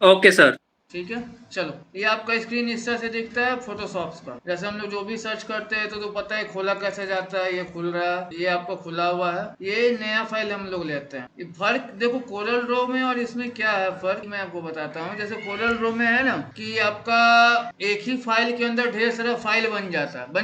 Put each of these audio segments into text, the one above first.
Okay sir. ठीक है। चलो, ये आपका स्क्रीन इस तरह से दिखता है फोटोशॉप का। जैसे हम लोग जो भी सर्च करते हैं तो पता है खोला कैसे जाता है। ये खुल रहा है, ये आपका खुला हुआ है, ये नया फाइल हम लोग लेते हैं। ये फर्क देखो कोरल ड्रॉ में और इसमें क्या है फर्क, मैं आपको बताता हूँ। जैसे कोरल ड्रॉ में है ना कि आपका एक ही फाइल के अंदर ढेर सारा फाइल बन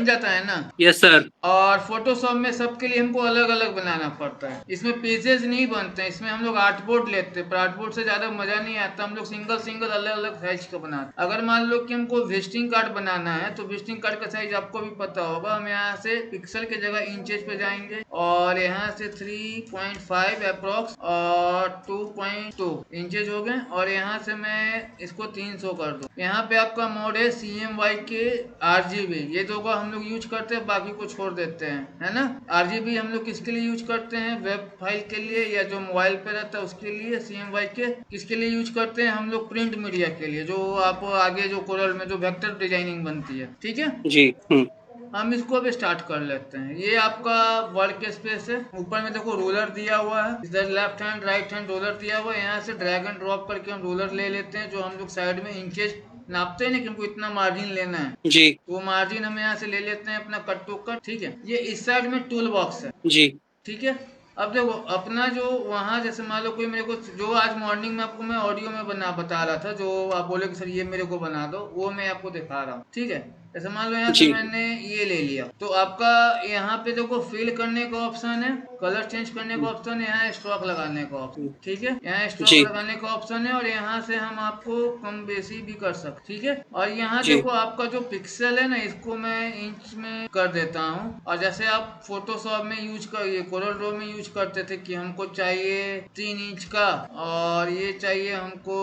जाता है ना। Yes sir. और फोटोशॉप में सबके लिए हमको अलग अलग बनाना पड़ता है। इसमें पेजेस नहीं बनते हैं, इसमें हम लोग आर्टबोर्ड लेते हैं, पर आर्टबोर्ड से ज्यादा मजा नहीं आता। हम लोग सिंगल सिंगल अलग अलग साइज का बनाते हैं। अगर मान लो कि हमको विजिटिंग कार्ड बनाना है तो विजिटिंग कार्ड का साइज आपको भी पता होगा। हम यहाँ से पिक्सल के जगह इंचेस पे जाएंगे और यहाँ से 3.5 अप्रोक्स और 2.2 इंचेज हो गए। और यहाँ से मैं इसको 300 कर दूं। यहाँ पे आपका मोड है CMYK RGB, ये दो का हम लोग यूज करते हैं, बाकी को छोड़ देते हैं, है ना। RGB हम लोग किसके लिए यूज करते हैं, वेब फाइल के लिए या जो मोबाइल पे रहता है उसके लिए। CMYK किसके लिए यूज करते हैं हम लोग, प्रिंट मीडिया के लिए, जो आप आगे जो कोरल में जो वेक्टर डिजाइनिंग बनती है, ठीक है। जी। हम इसको भी स्टार्ट कर लेते हैं। ये आपका वर्क स्पेस है। ऊपर में देखो रोलर दिया हुआ है, इधर left hand right hand roller दिया हुआ है। यहाँ से ड्रैग एंड ड्रॉप करके हम रोलर ले लेते हैं। जो हम लोग साइड में इंचेस नापते हैं ना कि हमको इतना मार्जिन लेना है, जी। तो वो मार्जिन हम यहाँ से ले लेते हैं अपना कट टू कट, ठीक है। ये इस साइड में टूल बॉक्स है, जी। ठीक है। अब देखो अपना जो वहाँ जैसे मान लो कोई मेरे को, जो आज मॉर्निंग में आपको मैं ऑडियो में बता रहा था, जो आप बोले कि सर ये मेरे को बना दो, वो मैं आपको दिखा रहा हूँ, ठीक है। जैसे मान लो यहाँ से जी। मैंने ये ले लिया, तो आपका यहाँ पे देखो फिल करने का ऑप्शन है, कलर चेंज करने का ऑप्शन है, यहाँ स्ट्रोक लगाने का ऑप्शन, ठीक है। यहाँ स्ट्रोक जी। लगाने का ऑप्शन है और यहाँ से हम आपको कम बेसी भी कर सकते, ठीक है। और यहाँ जी। देखो आपका जो पिक्सल है ना, इसको मैं इंच में कर देता हूँ। और जैसे आप फोटोशॉप में यूज कर, ये कोरल ड्रॉ में यूज करते थे कि हमको चाहिए 3 इंच का और ये चाहिए हमको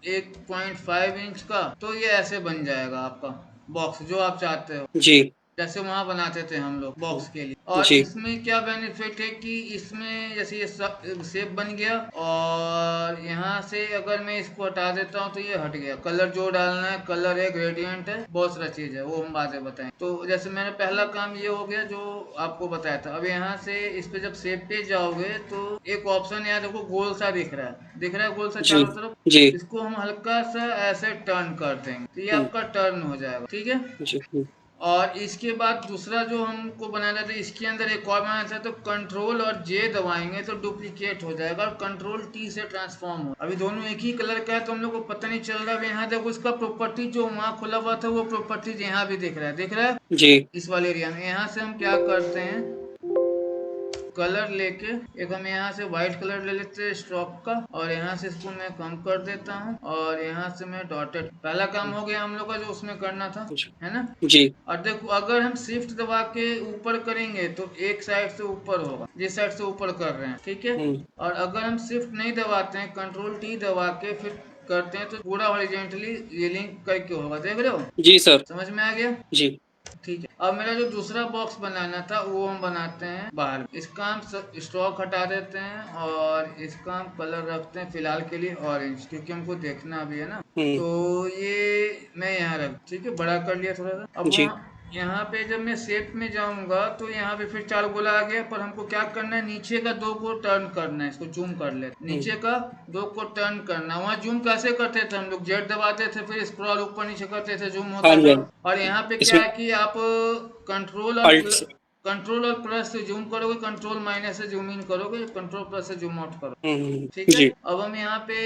1.5 इंच का, तो ये ऐसे बन जाएगा आपका बॉक्स जो आप चाहते हो, जी। जैसे वहां बनाते थे हम लोग बॉक्स के लिए। और जी। इसमें क्या बेनिफिट है कि इसमें जैसे ये शेप बन गया, और यहाँ से अगर मैं इसको हटा देता हूँ तो ये हट गया। कलर जो डालना है, कलर है, ग्रेडियंट है, बहुत सारा चीज है, वो हम बातें बताएं। तो जैसे मैंने पहला काम ये हो गया जो आपको बताया था। अब यहाँ से इस पे जब शेप पे जाओगे तो एक ऑप्शन यहाँ देखो गोल सा दिख रहा है गोल सा जी। चारों तरफ। जी। इसको हम हल्का सा ऐसे टर्न कर देंगे तो ये हम्म। आपका टर्न हो जाएगा, ठीक है। जी। और इसके बाद दूसरा जो हमको बनाना था, इसके अंदर एक और बनाना था, तो कंट्रोल और जे दबाएंगे तो डुप्लीकेट हो जाएगा और कंट्रोल टी से ट्रांसफॉर्म हो। अभी दोनों एक ही कलर का है तो हम लोग को पता नहीं चल रहा है। यहाँ देखो इसका प्रॉपर्टी जो वहाँ खुला हुआ था वो प्रॉपर्टीज यहाँ भी दिख रहा है जी। इस वाले एरिया में। यहाँ से हम क्या करते हैं, कलर लेके एक हम यहाँ से व्हाइट कलर ले लेते हैं स्ट्रोक का, और यहाँ से इसको मैं कम कर देता हूँ और यहाँ से मैं डॉटेड। पहला काम हो गया हम लोग का जो उसमें करना था, है ना। जी। और देखो अगर हम शिफ्ट दबा के ऊपर करेंगे तो एक साइड से ऊपर होगा, जिस साइड से ऊपर कर रहे हैं, ठीक है। हम्म। और अगर हम शिफ्ट नहीं दबाते हैं, कंट्रोल टी दबा के फिर करते हैं, तो पूरा हॉरिजेंटली ये लिंक करके होगा, देख रहे हो। जी सर। समझ में आ गया, जी। ठीक है। अब मेरा जो दूसरा बॉक्स बनाना था वो हम बनाते हैं बाहर। इसका हम स्टॉक हटा देते हैं और इसका हम कलर रखते हैं फिलहाल के लिए ऑरेंज, क्योंकि हमको देखना भी है ना। हम्म। तो ये मैं यहाँ रख, ठीक है, बड़ा कर लिया थोड़ा सा। अब जी। वहाँ यहाँ पे जब मैं शेप में जाऊंगा तो यहाँ पे फिर 4 गोला आ गया, पर हमको क्या करना है, नीचे का 2 को टर्न करना है। इसको जूम कर ले, नीचे का 2 को टर्न करना। वहाँ जूम कैसे करते थे हम लोग, जेड दबाते थे फिर स्क्रॉल ऊपर नीचे करते थे, जूम हाँ होता जी, था। हाँ जी। और यहाँ पे क्या इसमें है कि आप कंट्रोल और अल्ट से। कंट्रोल और प्लस से जूम करोगे, कंट्रोल माइनस से जूम इन करोगे, कंट्रोल प्लस से जूम आउट करो, ठीक है। जी। अब हम यहाँ पे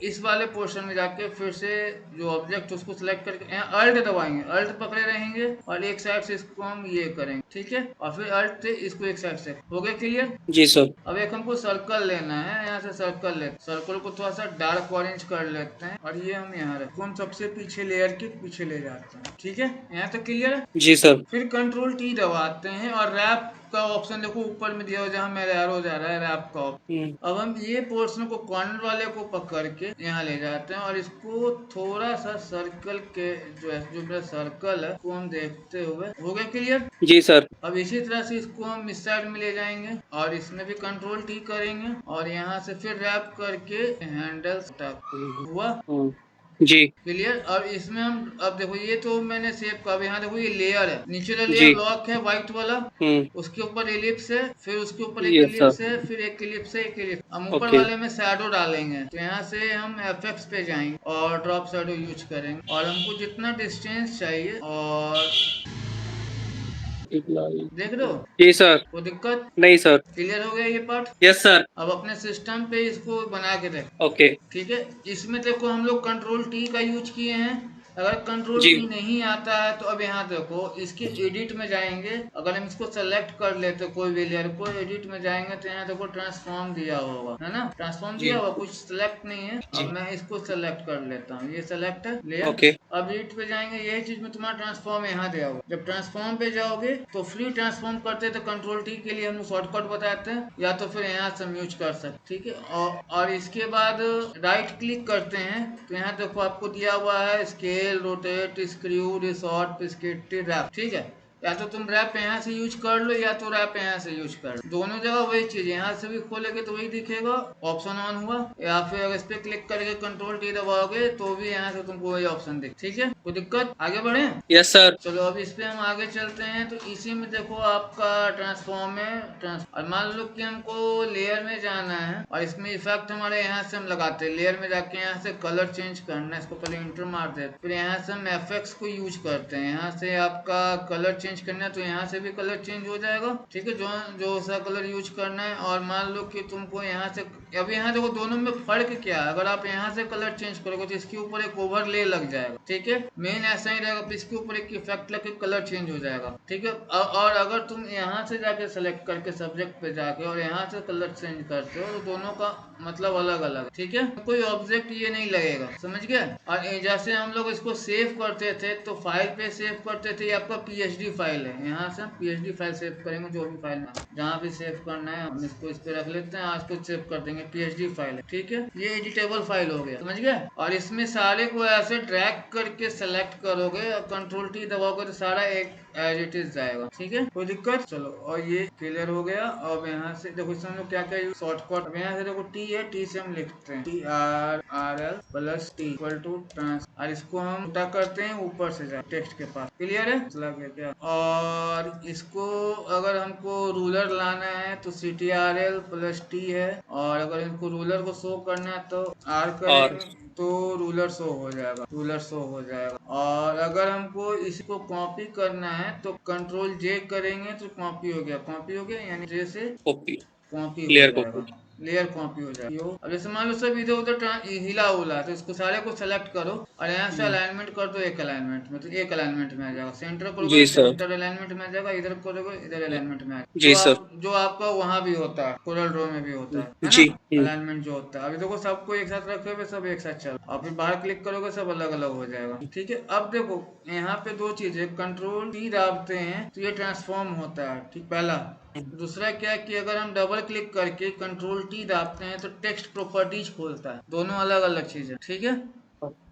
इस वाले पोर्शन में जाके फिर से जो ऑब्जेक्ट उसको सिलेक्ट करके यहाँ अल्ट दबाएंगे, अल्ट पकड़े रहेंगे और एक साइड से इसको हम ये करेंगे, ठीक है। और फिर अल्ट से इसको एक साइड से हो गया क्लियर। जी सर। अब एक हमको सर्कल लेना है, यहाँ से सर्कल लेते, सर्कल को थोड़ा सा डार्क ऑरेंज कर लेते हैं और ये हम यहाँ रखते, हम सबसे पीछे लेयर के पीछे ले जाते हैं, ठीक है। यहाँ तक क्लियर है। जी सर। फिर कंट्रोल टी दबाते हैं और रैप का ऑप्शन देखो ऊपर में दिया हो, जहाँ मेरा एरो जा रहा है रैप का ऑप्शन। हम्म। अब हम ये पोर्शन को कॉर्नर वाले को पकड़ के यहाँ ले जाते हैं और इसको थोड़ा सा सर्कल के जो मेरा सर्कल है वो हम देखते हुए, हो गया क्लियर। जी सर। अब इसी तरह से इसको हम इस साइड में ले जाएंगे और इसमें भी कंट्रोल टी करेंगे और यहाँ से फिर रैप करके हैंडल हम्म। हुआ। हम्म। जी क्लियर। और इसमें हम अब देखो ये तो मैंने सेव कर, अब यहाँ देखो ये लेयर है, नीचे वाला लेयर जी। लॉक है व्हाइट वाला, हम्म। उसके ऊपर एलिप्स है, फिर उसके ऊपर एक यस सर। एलिप्स है, फिर एक एलिप्स है, एक एलिप्स। हम ऊपर ओके। वाले में शैडो डालेंगे, तो यहाँ से हम एफएक्स पे जाएंगे और ड्रॉप शैडो यूज करेंगे, और हमको जितना डिस्टेंस चाहिए, और देख रहे हो जी सर। कोई दिक्कत? नहीं सर। क्लियर हो गया ये पार्ट? Yes sir. अब अपने सिस्टम पे इसको बना के देख। ओके। ठीक है, इसमें देखो हम लोग कंट्रोल टी का यूज किए हैं। अगर कंट्रोल जी। टी नहीं आता है तो अब यहाँ देखो इसके एडिट में जाएंगे, अगर हम इसको सेलेक्ट कर लेते कोई भी लेयर को, एडिट में जाएंगे तो यहाँ देखो ट्रांसफॉर्म दिया होगा, है ना, ट्रांसफॉर्म जी। दिया होगा, कुछ सेलेक्ट नहीं है। जी। अब मैं इसको सेलेक्ट कर लेता हूँ, ये सेलेक्ट है लेयर। ओके। अब एडिट पे जाएंगे, यही चीज में तुम्हारा ट्रांसफॉर्म यहाँ दिया होगा। जब ट्रांसफॉर्म पे जाओगे तो फ्री ट्रांसफॉर्म करते हैं, तो कंट्रोल टी के लिए हम शॉर्टकट बताते हैं, या तो फिर यहाँ से हम यूज कर सकते। ठीक है, और इसके बाद राइट क्लिक करते हैं, तो यहाँ देखो आपको दिया हुआ है स्केल, रोटेट, स्क्रू, रिसॉर्ट, पिस्केटिव, रैप। ठीक है, या तो तुम रैप यहाँ से यूज कर लो, या तो रैप यहाँ से यूज कर लो, दोनों जगह वही चीज है। यहाँ से भी खोलेगे तो वही दिखेगा, ऑप्शन ऑन हुआ, या फिर अगर इस पे क्लिक करके कंट्रोल टी दबाओगे तो भी यहाँ से तुमको वही ऑप्शन दिख। ठीक है, कोई दिक्कत? आगे बढ़े? Yes sir. चलो अब इस पे हम आगे चलते हैं। तो इसी में देखो आपका ट्रांसफॉर्म है, और मान लो कि हमको लेयर में जाना है, और इसमें इफेक्ट हमारे यहाँ से हम लगाते हैं, लेयर में जाके यहाँ से कलर चेंज करना है, इसको पहले इंटर मार देते, फिर यहाँ से हम एफएक्स को यूज करते हैं, यहाँ से आपका कलर चेंज करना है तो यहाँ से भी कलर चेंज हो जाएगा। ठीक है, जो जो सा कलर यूज करना है। और मान लो कि तुमको यहाँ से, अब यहाँ देखो दोनों में फर्क क्या है, अगर आप यहाँ से कलर चेंज करोगे तो इसके ऊपर एक ओवरले लग जाएगा। ठीक है, मेन ऐसा ही रहेगा, फिर इसके ऊपर एक इफेक्ट लग के कलर चेंज हो जाएगा। ठीक है, और अगर तुम यहाँ से जाके सेलेक्ट करके सब्जेक्ट पे जाके और यहाँ से कलर चेंज करते हो तो दोनों का मतलब अलग अलग। ठीक है, कोई ऑब्जेक्ट ये नहीं लगेगा, समझ गए। और जैसे हम लोग इसको सेव करते थे तो फाइल पे सेव करते थे, ये आपका पीएचडी फाइल है, यहाँ से हम पीएचडी फाइल सेव करेंगे, जो भी फाइल में जहाँ भी सेव करना है हम इसको इस पे रख लेते हैं, आज को सेव कर देंगे, पीएचडी फाइल है। ठीक है, ये एडिटेबल फाइल हो गया, समझ गए। और इसमें सारे को ऐसे ड्रैग करके सेलेक्ट करोगे और कंट्रोल टी दबाओगे तो सारा एक एज इट इज जाएगा। ठीक है, कोई दिक्कत? चलो, और ये क्लियर हो गया। अब यहाँ से देखो इसमें हम लोग क्या क्या शॉर्टकट, अब यहाँ से देखो टी है, टी से हम लिखते हैं TRRL plus T equal to trans, और इसको हम उल्टा करते हैं ऊपर से जाए टेक्स्ट के पास। क्लियर है, चला गया क्या? और इसको अगर हमको रूलर लाना है तो CTRL प्लस टी है, और अगर इनको रूलर को शो करना है तो R और करेंगे तो रूलर शो हो जाएगा, रूलर शो हो जाएगा। और अगर हमको इसको कॉपी करना है तो कंट्रोल जे करेंगे तो कॉपी हो गया, कॉपी हो गया, यानी जे से कॉपी। कॉपी हो क्लियर जाएगा, कॉपी। लेयर कॉपी हो जाएगी। अब जैसे मान लो सब इधर उधर हिला उला है, तो इसको सारे को सेलेक्ट करो और यहाँ से अलाइनमेंट कर दो एक अलाइनमेंट में, तो एक अलाइनमेंट में आ जाएगा। सेंटर करोगे जी तो सर। सेंटर अलाइनमेंट में आ जाएगा, इधर करोगे इधर अलाइनमेंट में आ जाएगा। जी सर। जो आपका वहाँ भी होता है, कोरल ड्रॉ में भी होता है ना, जी। अलाइनमेंट जो होता है। अभी देखो सबको एक साथ रखे हुए सब एक साथ चल, और फिर बाहर क्लिक करोगे सब अलग अलग हो जाएगा। ठीक है, अब देखो यहाँ पे दो चीजें, कंट्रोल टी दाबते हैं तो ये ट्रांसफॉर्म होता है, ठीक, पहला। दूसरा क्या है कि अगर हम डबल क्लिक करके कंट्रोल टी दाबते हैं तो टेक्स्ट प्रॉपर्टीज खोलता है, दोनों अलग अलग चीज है। ठीक है,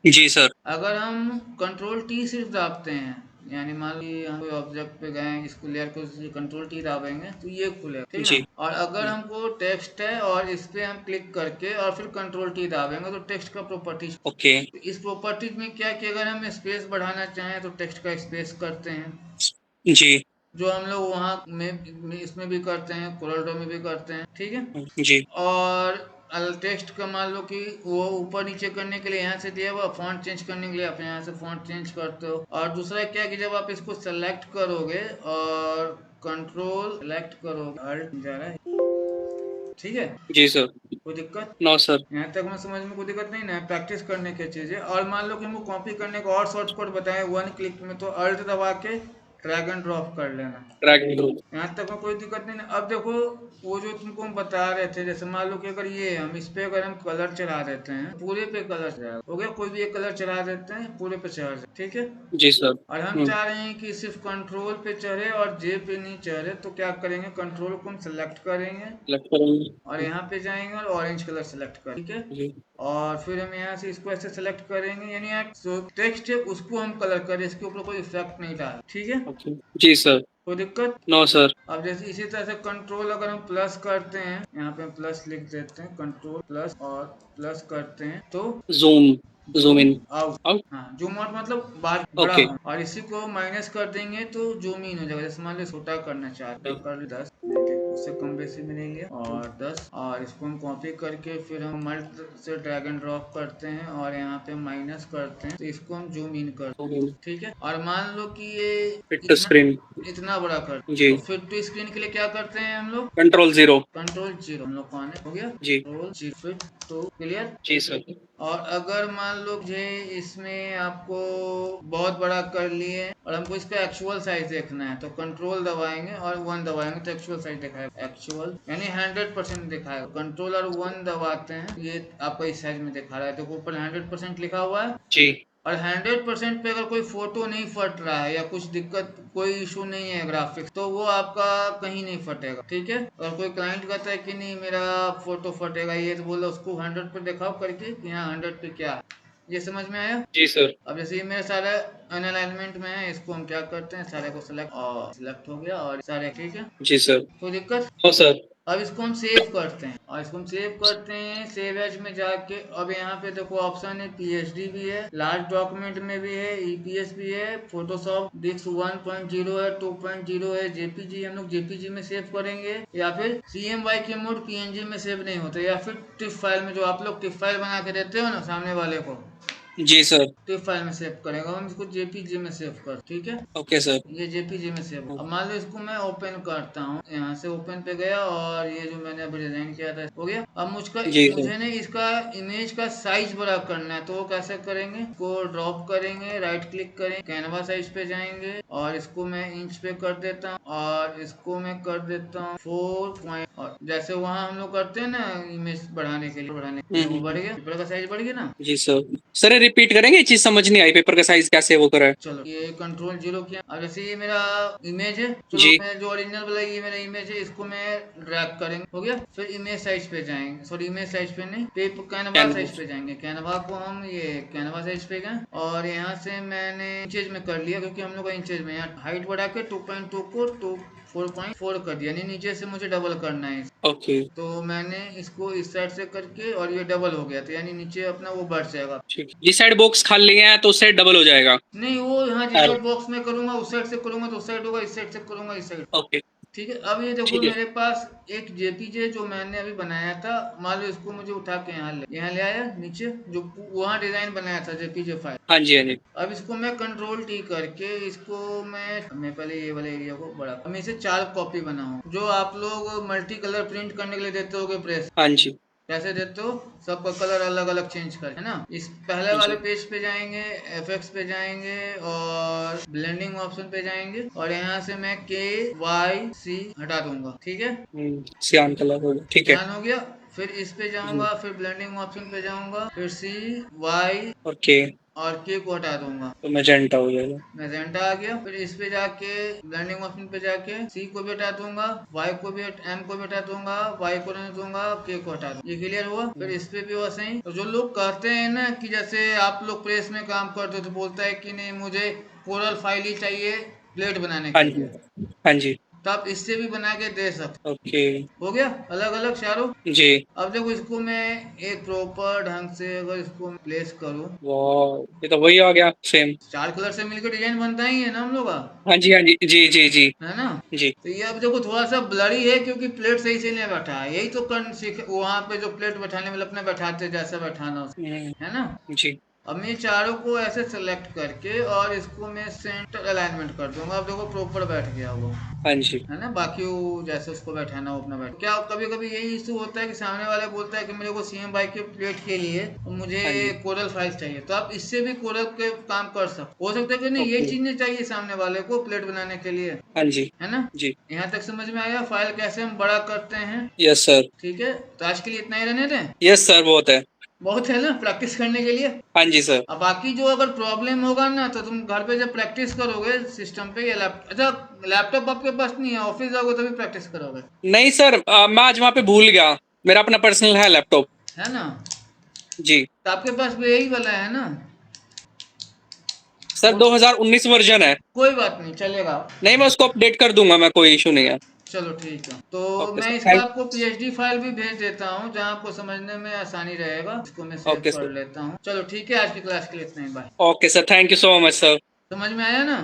जी सर। अगर हम कंट्रोल टी सिर्फ दाबते हैं, यानी मान लीजिए हम कोई ऑब्जेक्ट पे गए, इसको लेयर को कंट्रोल टी दाबेंगे तो ये खुलेगा, ठीक ना। जी। और अगर हमको टेक्स्ट है और इस पे हम क्लिक करके और फिर कंट्रोल टी दाबेंगे तो टेक्स्ट का प्रॉपर्टीज। ओके। तो इस प्रॉपर्टीज में क्या कि अगर हम स्पेस बढ़ाना चाहें तो टेक्स्ट का स्पेस करते हैं, जी। जो हम लोग वहाँ में इसमें भी करते हैं, कोरल ड्रॉ में भी करते हैं। ठीक है, जी। और टेक्स्ट का मान लो कि वो ऊपर नीचे करने के लिए यहाँ से दिया हुआ, फॉन्ट चेंज करने के लिए आप यहाँ से फॉन्ट चेंज करते हो। और दूसरा क्या कि जब आप इसको सेलेक्ट करोगे और कंट्रोल सेलेक्ट करोगे, अल्ट जा रहा है, ठीक है, जी सर। कोई दिक्कत? No sir. यहाँ तक मैं समझ में कोई दिक्कत नहीं ना, प्रैक्टिस करने की चीज़ है। और मान लो कि हमको कॉपी करने का और शॉर्टकट बताएं वन क्लिक में, तो अल्ट दबा के ड्रैग एंड ड्रॉप कर लेना, ड्रैग एंड ड्रॉप। यहाँ तक में कोई दिक्कत नहीं ना। अब देखो वो जो तुमको हम बता रहे थे, जैसे मान लो कि अगर ये हम इस पे अगर हम कलर चला देते हैं, पूरे पे कलर चला हो गया, कोई भी एक कलर चला देते हैं पूरे पे चढ़ जाए। ठीक है, जी सर। और हम चाह रहे हैं कि सिर्फ कंट्रोल पे चढ़े और जे पे नहीं चढ़े, तो क्या करेंगे, कंट्रोल को हम सेलेक्ट करेंगे सेलेक्ट करेंगे। और यहाँ पे जाएंगे और ऑरेंज कलर सेलेक्ट कर, ठीक है। जी। और फिर हम यहाँ से इसको ऐसे सेलेक्ट करेंगे, यानी जो टेक्स्ट है उसको हम कलर करें, इसके ऊपर कोई इफेक्ट नहीं डाल। ठीक है, ओके। जी सर। कोई दिक्कत? No sir. अब जैसे इसी तरह से कंट्रोल अगर हम प्लस करते हैं, यहाँ पे हम प्लस लिख देते हैं, कंट्रोल प्लस और प्लस करते हैं तो zoom. Zoom in out. Out. हाँ, जूम आउट मतलब बाहर बड़ा ओके। हो, और इसी को माइनस कर देंगे तो जूम इन हो जाएगा। जैसे मान लो छोटा करना चाहते हो, कर लो 10, उससे कम बेसी में नहीं लिया, और 10, और इसको हम कॉपी करके फिर हम मल्ट से ड्रैग एंड ड्रॉप करते हैं और यहाँ पे माइनस करते हैं, तो इसको हम जूम इन करते हैं। ठीक है, और मान लो कि ये फिट टू स्क्रीन। इतना बड़ा कर, जी। तो फिट टू स्क्रीन के लिए क्या करते हैं हम लोग? Control zero. कंट्रोल जीरो, हम लोग कौन है हो गया, जी। Control G, fit to, clear. जी सर। और अगर मान लो मुझे इसमें आपको बहुत बड़ा कर लिए और हमको इसका एक्चुअल साइज देखना है, तो कंट्रोल दबाएंगे और 1 दबाएंगे तो एक्चुअल साइज दिखाएगा, एक्चुअल यानी 100% दिखाएगा। कंट्रोल और 1 दबाते हैं, ये आपका इस साइज में दिखा रहा है, तो ऊपर 100% लिखा हुआ है। जी। और 100% पे अगर कोई फोटो नहीं फट रहा है या कुछ दिक्कत, कोई इशू नहीं है ग्राफिक्स, तो वो आपका कहीं नहीं फटेगा। ठीक है, और कोई क्लाइंट कहता है कि नहीं मेरा फोटो फटेगा, ये तो बोलो उसको 100 पे दिखाओ करके कि हाँ 100 पे क्या है। ये समझ में आया? जी सर। अब जैसे ये मेरा सारा अलाइनमेंट में है, इसको हम क्या करते हैं, सारे को सिलेक्ट, और सिलेक्ट हो गया और सारे, ठीक है, जी सर। कोई दिक्कत? हो सर। अब इसको हम सेव करते हैं, और इसको हम सेव करते हैं सेव एज में जाके। अब यहाँ पे देखो ऑप्शन है, पीएचडी भी है, लार्ज डॉक्यूमेंट में भी है, ईपीएस भी है, फोटोशॉप डिस्क 1.0 है, 2.0 है, जेपीजी हम लोग जेपीजी में सेव करेंगे, या फिर सीएमवाई के मोड पीएनजी में सेव नहीं होता, या फिर टिफ फाइल में, जो आप लोग टिफ फाइल बना के देते हो ना सामने वाले को, जी सर। टिफ फाइल में सेव करेगा। हम इसको जेपीजी में सेव कर, ठीक है, ओके सर। ये जेपीजी में सेव। अब मान लो इसको मैं ओपन करता हूँ, यहाँ से ओपन पे गया और ये जो मैंने अभी डिजाइन किया था हो गया। अब जी सर। मुझे ने इसका इमेज का साइज बड़ा करना है, तो वो कैसे करेंगे, को ड्रॉप करेंगे, राइट क्लिक करेंगे, कैनवा साइज पे जाएंगे और इसको मैं इंच पे कर देता हूँ, और इसको मैं कर देता हूँ 4 और जैसे वहाँ हम लोग करते हैं ना इमेज बढ़ाने के लिए, वो बढ़ गया, पेपर का साइज बढ़ गया ना। जी सर। सर रिपीट करेंगे, ये चीज समझ नहीं आई, पेपर का साइज कैसे वो करा है। चलो ये कंट्रोल जीरो किया। अब जैसे ये मेरा इमेज है, चलो जी। मैं जो ओरिजिनल वाला ये मेरा इमेज है, इसको मैं ड्रैग करेंगे, हो गया। फिर इमेज साइज पे जाएंगे, सॉरी इमेज साइज पे नहीं, कैनवा साइज पे जाएंगे। कैनवा को हम ये कैनवा साइज पे गए और यहाँ से मैंने इंचेज में कर लिया, क्योंकि हम लोग का इंचेज में, यहाँ हाइट बढ़ा के 2.2 को 4.4 कर दिया, यानी नीचे से मुझे डबल करना है। ओके। तो मैंने इसको इस साइड से करके, और ये डबल हो गया, तो यानी नीचे अपना वो बढ़ जाएगा। ठीक, जिस साइड बॉक्स खाली है तो उस साइड डबल हो जाएगा। नहीं, वो यहाँ जिस एरो। साइड बॉक्स में करूंगा उस साइड से करूंगा तो उस साइड होगा, इस साइड से करूंगा इस साइड। ओके। ठीक है, अब ये देखो ठीक है। मेरे पास एक जेपीजे जो मैंने अभी बनाया था, मान लो इसको मुझे उठा के यहाँ ले आया नीचे, जो वहाँ डिजाइन बनाया था जेपीजे फाइल। हाँ जी हाँ जी। अब इसको मैं कंट्रोल टी करके इसको मैं पहले ये वाले एरिया को बड़ा, अब मैं इसे 4 कॉपी बनाऊँ, जो आप लोग मल्टी कलर प्रिंट करने के लिए देते होगे प्रेस, हाँ जी। कैसे देते हो, सबका कलर अलग अलग चेंज कर, है ना। इस पहले वाले जी। पेज पे जाएंगे, एफएक्स पे जाएंगे और ब्लेंडिंग ऑप्शन पे जाएंगे, और यहाँ से मैं KYC हटा दूंगा, ठीक है, सियान कलर हो गया, ठीक है। ध्यान हो गया। फिर इस पे जाऊंगा, फिर ब्लेंडिंग ऑप्शन पे जाऊंगा, फिर CY ओके। और K को हटा दूंगा, तो मैजेंटा हो जाएगा। मैजेंटा आ गया। फिर इस पे जाके ब्लेंडिंग ऑप्शन पे जाके C को भी हटा दूंगा, Y को भी, M को भी हटा दूंगा, Y को नहीं दूंगा, K को हटा दूंगा। ये क्लियर हुआ। फिर इस पे भी वैसे ही। तो जो लोग कहते हैं ना कि जैसे आप लोग प्रेस में काम करते हो तो बोलता है कि नहीं मुझे कोरल फाइल ही चाहिए प्लेट बनाने हाँ के जी। लिए, हाँ जी। तो आप इससे भी बना के दे सकते ओके। हो। गया अलग अलग चारों। जी। अब देखो इसको मैं एक प्रॉपर ढंग से अगर इसको प्लेस करूँ, वाह, ये तो वही आ गया सेम। 4 कलर से मिलकर डिजाइन बनता ही है ना हम लोग का, हाँ जी हाँ जी जी जी जी। है ना। जी। तो ये अब देखो थोड़ा सा ब्लरी है क्योंकि प्लेट सही से नहीं बैठा है, यही तो कर सीख वहाँ पे जो प्लेट बैठाने वाले अपने बैठाते हैं जैसा बैठाना है ना। जी। अब मैं चारों को ऐसे सेलेक्ट करके और इसको मैं सेंटर अलाइनमेंट कर दूंगा। अब देखो प्रॉपर बैठ गया वो, हाँ जी। है ना। बाकी वो जैसे उसको बैठाना हो अपना बैठ। क्या कभी कभी यही इशू होता है कि सामने वाला बोलता है कि मेरे को सीएम बाइक के प्लेट के लिए मुझे हाँ जी। कोरल फाइल चाहिए, तो आप इससे भी कोरल के काम कर सकते हो सकता है कि नहीं ये ओके। चीज नहीं चाहिए सामने वाले को प्लेट बनाने के लिए, हाँ जी। है ना। जी। यहाँ तक समझ में आया फाइल कैसे हम बड़ा करते हैं। Yes sir. ठीक है, तो आज के लिए इतना ही रहने दें। यस सर, बहुत है। बहुत है ना प्रैक्टिस करने के लिए। हाँ जी सर। अब बाकी जो अगर प्रॉब्लम होगा ना तो तुम घर पे जब प्रैक्टिस करोगे सिस्टम पे या अच्छा लैपटॉप आपके पास नहीं है, ऑफिस जाओगे तभी प्रैक्टिस करोगे, नहीं सर, मैं आज वहाँ पे भूल गया, मेरा अपना पर्सनल है लैपटॉप। है ना। जी। तो आपके पास भी यही वाला है ना। सर 2019 वर्जन है। कोई बात नहीं, चलेगा। नहीं, मैं उसको अपडेट कर दूंगा, मैं, कोई इशू नहीं है। चलो ठीक है, तो ओके मैं सर, इसका थैंक। आपको पीएचडी फाइल भी भेज देता हूँ, जहाँ आपको समझने में आसानी रहेगा। इसको मैं सेव ओके कर सर। लेता हूँ। चलो ठीक है, आज की क्लास के लिए इतना ही, bye. Okay sir, thank you so much sir. समझ में आया ना?